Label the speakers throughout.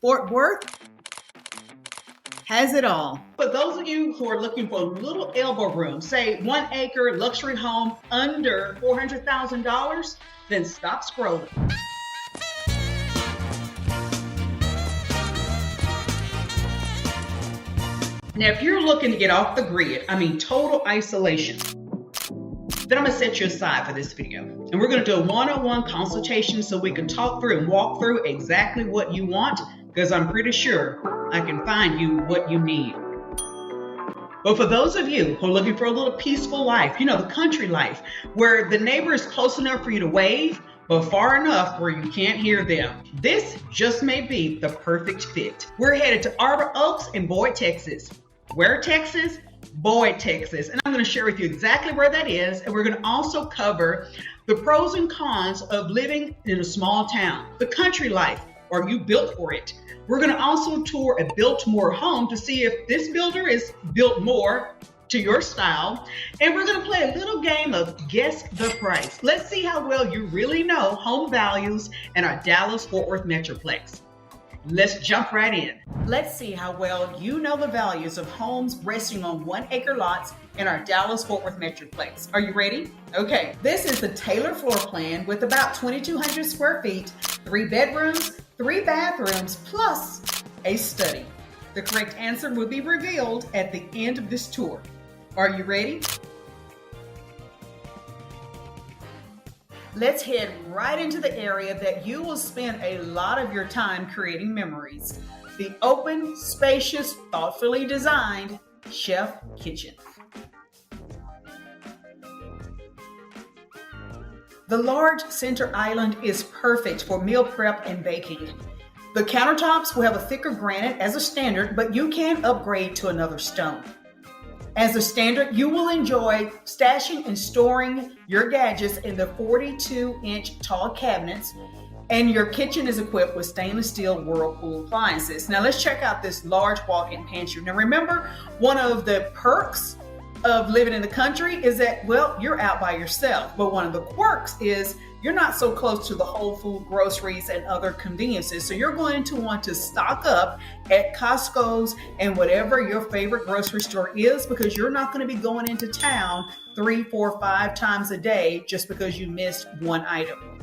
Speaker 1: Fort Worth has it all.
Speaker 2: For those of you who are looking for a little elbow room, say 1-acre luxury home under $400,000, then stop scrolling. Now, if you're looking to get off the grid, total isolation, then I'm gonna set you aside for this video. And we're gonna do a one-on-one consultation so we can talk through and walk through exactly what you want, because I'm pretty sure I can find you what you need. But for those of you who are looking for a little peaceful life, the country life, where the neighbor is close enough for you to wave, but far enough where you can't hear them, this just may be the perfect fit. We're headed to Arbor Oaks in Boyd, Texas. Where, Texas? Boyd, Texas. And I'm going to share with you exactly where that is. And we're going to also cover the pros and cons of living in a small town, the country life. Are you built for it? We're going to also tour a Biltmore home to see if this builder is built more to your style. And we're going to play a little game of guess the price. Let's see how well you really know home values in our Dallas-Fort Worth Metroplex. Let's jump right in. Let's see how well you know the values of homes resting on 1-acre lots in our Dallas-Fort Worth Metroplex. Are you ready? Okay, this is the Taylor floor plan with about 2,200 square feet, 3 bedrooms, 3 bathrooms, plus a study. The correct answer will be revealed at the end of this tour. Are you ready? Let's head right into the area that you will spend a lot of your time creating memories. The open, spacious, thoughtfully designed chef kitchen. The large center island is perfect for meal prep and baking. The countertops will have a thicker granite as a standard, but you can upgrade to another stone. As a standard, you will enjoy stashing and storing your gadgets in the 42-inch tall cabinets, and your kitchen is equipped with stainless steel Whirlpool appliances. Now let's check out this large walk-in pantry. Now remember, one of the perks of living in the country is that, you're out by yourself. But one of the quirks is you're not so close to the Whole Food groceries and other conveniences. So you're going to want to stock up at Costco's and whatever your favorite grocery store is, because you're not going to be going into town 3, 4, 5 times a day just because you missed one item.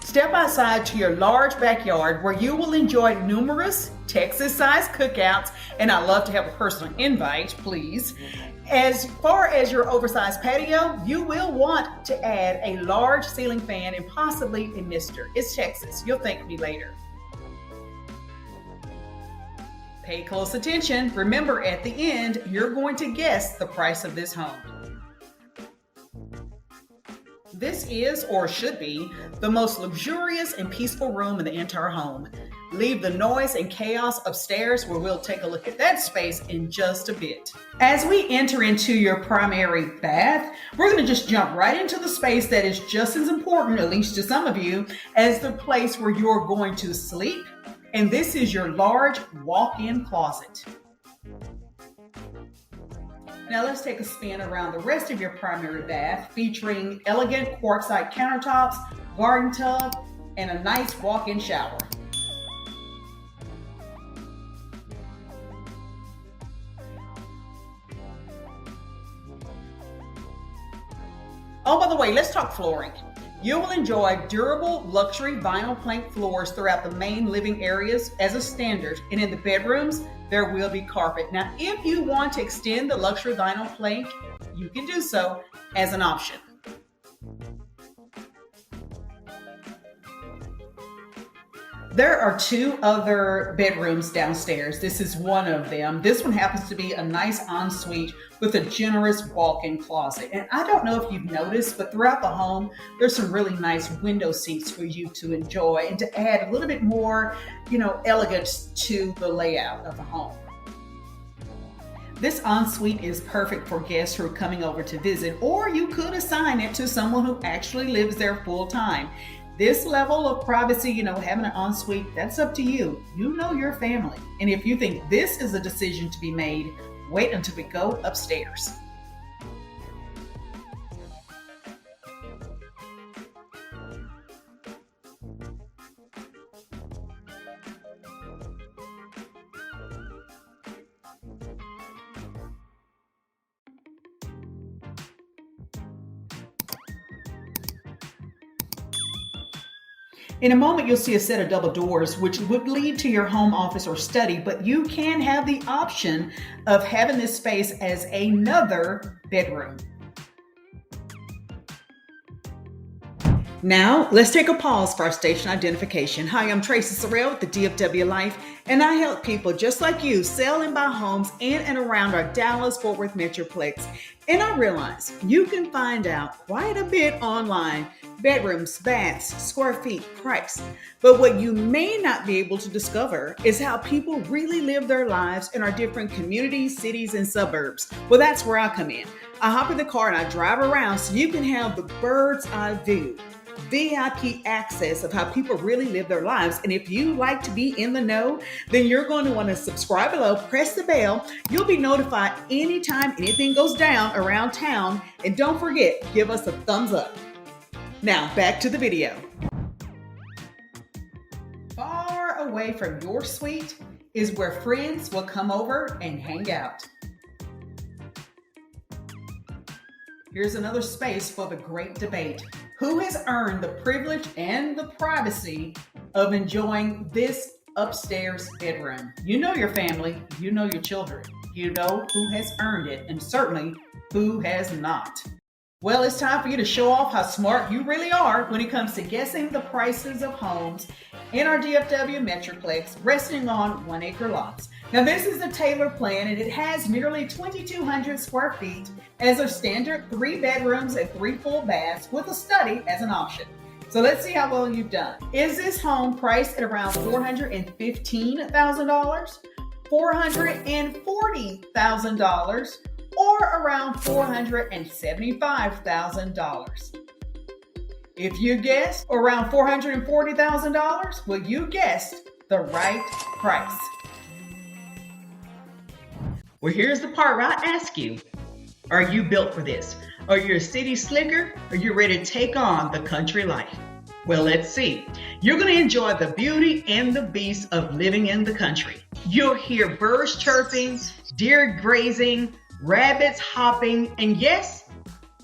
Speaker 2: Step outside to your large backyard where you will enjoy numerous Texas-sized cookouts, and I love to have a personal invite, please. As far as your oversized patio, you will want to add a large ceiling fan and possibly a mister. It's Texas. You'll thank me later. Pay close attention. Remember, at the end, you're going to guess the price of this home. This is, or should be, the most luxurious and peaceful room in the entire home. Leave the noise and chaos upstairs, where we'll take a look at that space in just a bit. As we enter into your primary bath, we're going to just jump right into the space that is just as important, at least to some of you, as the place where you're going to sleep. And this is your large walk-in closet. Now let's take a spin around the rest of your primary bath, featuring elegant quartzite countertops, garden tub, and a nice walk-in shower. Oh, by the way, let's talk flooring. You will enjoy durable luxury vinyl plank floors throughout the main living areas as a standard, and in the bedrooms, there will be carpet. Now, if you want to extend the luxury vinyl plank, you can do so as an option. There are 2 other bedrooms downstairs. This is one of them. This one happens to be a nice ensuite with a generous walk-in closet. And I don't know if you've noticed, but throughout the home, there's some really nice window seats for you to enjoy and to add a little bit more, elegance to the layout of the home. This ensuite is perfect for guests who are coming over to visit, or you could assign it to someone who actually lives there full time. This level of privacy, having an ensuite, that's up to you. You know your family. And if you think this is a decision to be made, wait until we go upstairs. In a moment, you'll see a set of double doors, which would lead to your home office or study, but you can have the option of having this space as another bedroom. Now, let's take a pause for our station identification. Hi, I'm Tracy Sorrell with the DFW Life, and I help people just like you sell and buy homes in and around our Dallas-Fort Worth Metroplex. And I realize you can find out quite a bit online: bedrooms, baths, square feet, price. But what you may not be able to discover is how people really live their lives in our different communities, cities, and suburbs. Well, that's where I come in. I hop in the car and I drive around so you can have the bird's eye view, VIP access of how people really live their lives. And if you like to be in the know, then you're going to want to subscribe below, press the bell. You'll be notified anytime anything goes down around town. And don't forget, give us a thumbs up. Now back to the video. Far away from your suite is where friends will come over and hang out. Here's another space for the great debate. Who has earned the privilege and the privacy of enjoying this upstairs bedroom? You know your family, you know your children, you know who has earned it, and certainly who has not. Well, it's time for you to show off how smart you really are when it comes to guessing the prices of homes in our DFW Metroplex resting on 1-acre lots. Now, this is the Taylor plan, and it has nearly 2,200 square feet as a standard 3 bedrooms and 3 full baths with a study as an option. So let's see how well you've done. Is this home priced at around $415,000, $440,000, or around $475,000? If you guessed around $440,000, well, you guessed the right price. Well, here's the part where I ask you, are you built for this? Are you a city slicker? Or are you ready to take on the country life? Well, let's see. You're going to enjoy the beauty and the beast of living in the country. You'll hear birds chirping, deer grazing, rabbits hopping, and yes,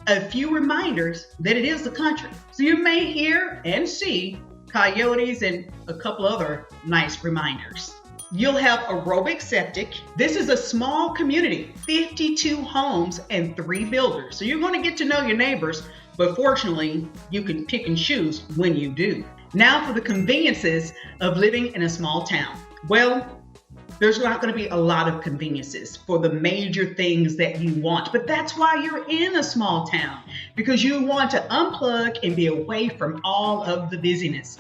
Speaker 2: a few reminders that it is the country. So you may hear and see coyotes and a couple other nice reminders. You'll have aerobic septic. This is a small community, 52 homes and 3 builders. So you're going to get to know your neighbors, but fortunately, you can pick and choose when you do. Now for the conveniences of living in a small town. Well, there's not going to be a lot of conveniences for the major things that you want, but that's why you're in a small town, because you want to unplug and be away from all of the busyness.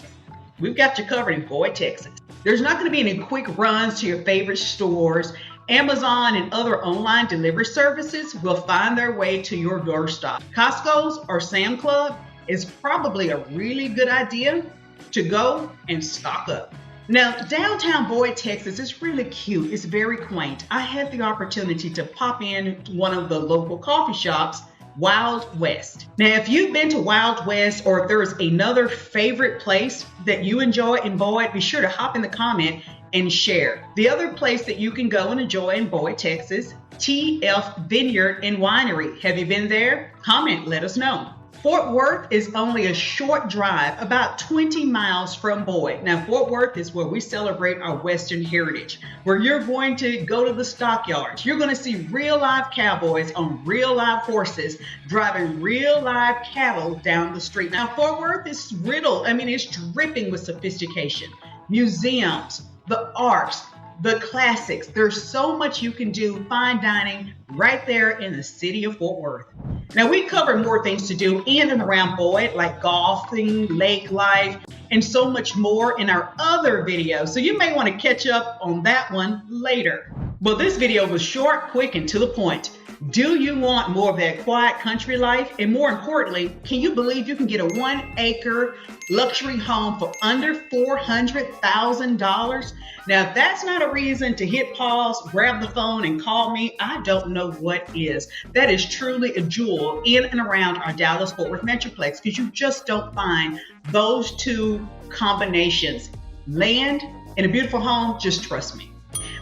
Speaker 2: We've got you covered in Boyd, Texas. There's not going to be any quick runs to your favorite stores. Amazon and other online delivery services will find their way to your doorstep. Costco's or Sam's Club is probably a really good idea to go and stock up. Now, downtown Boyd, Texas is really cute. It's very quaint. I had the opportunity to pop in one of the local coffee shops, Wild West. Now, if you've been to Wild West, or if there's another favorite place that you enjoy in Boyd, be sure to hop in the comment and share. The other place that you can go and enjoy in Boyd, Texas, TF Vineyard and Winery. Have you been there? Comment, let us know. Fort Worth is only a short drive, about 20 miles from Boyd. Now, Fort Worth is where we celebrate our Western heritage, where you're going to go to the stockyards. You're going to see real live cowboys on real live horses driving real live cattle down the street. Now, Fort Worth is riddled. It's dripping with sophistication. Museums, the arts, the classics. There's so much you can do fine dining right there in the city of Fort Worth. Now, we cover more things to do in and around Boyd, like golfing, lake life, and so much more in our other videos. So you may want to catch up on that one later. Well, this video was short, quick, and to the point. Do you want more of that quiet country life? And more importantly, can you believe you can get a 1-acre luxury home for under $400,000? Now, if that's not a reason to hit pause, grab the phone, and call me, I don't know what is. That is truly a jewel in and around our Dallas-Fort Worth Metroplex, because you just don't find those two combinations. Land and a beautiful home, just trust me.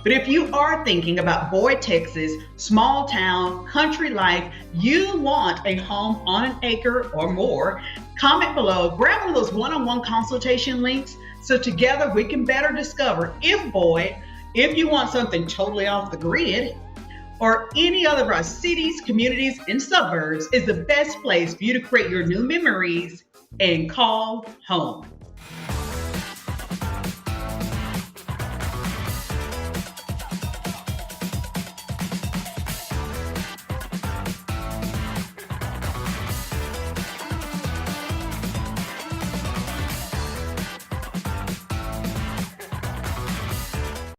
Speaker 2: But if you are thinking about Boyd, Texas, small town, country life, you want a home on an acre or more, comment below, grab one of those one-on-one consultation links so together we can better discover if Boyd, if you want something totally off the grid, or any other of our cities, communities, and suburbs is the best place for you to create your new memories and call home.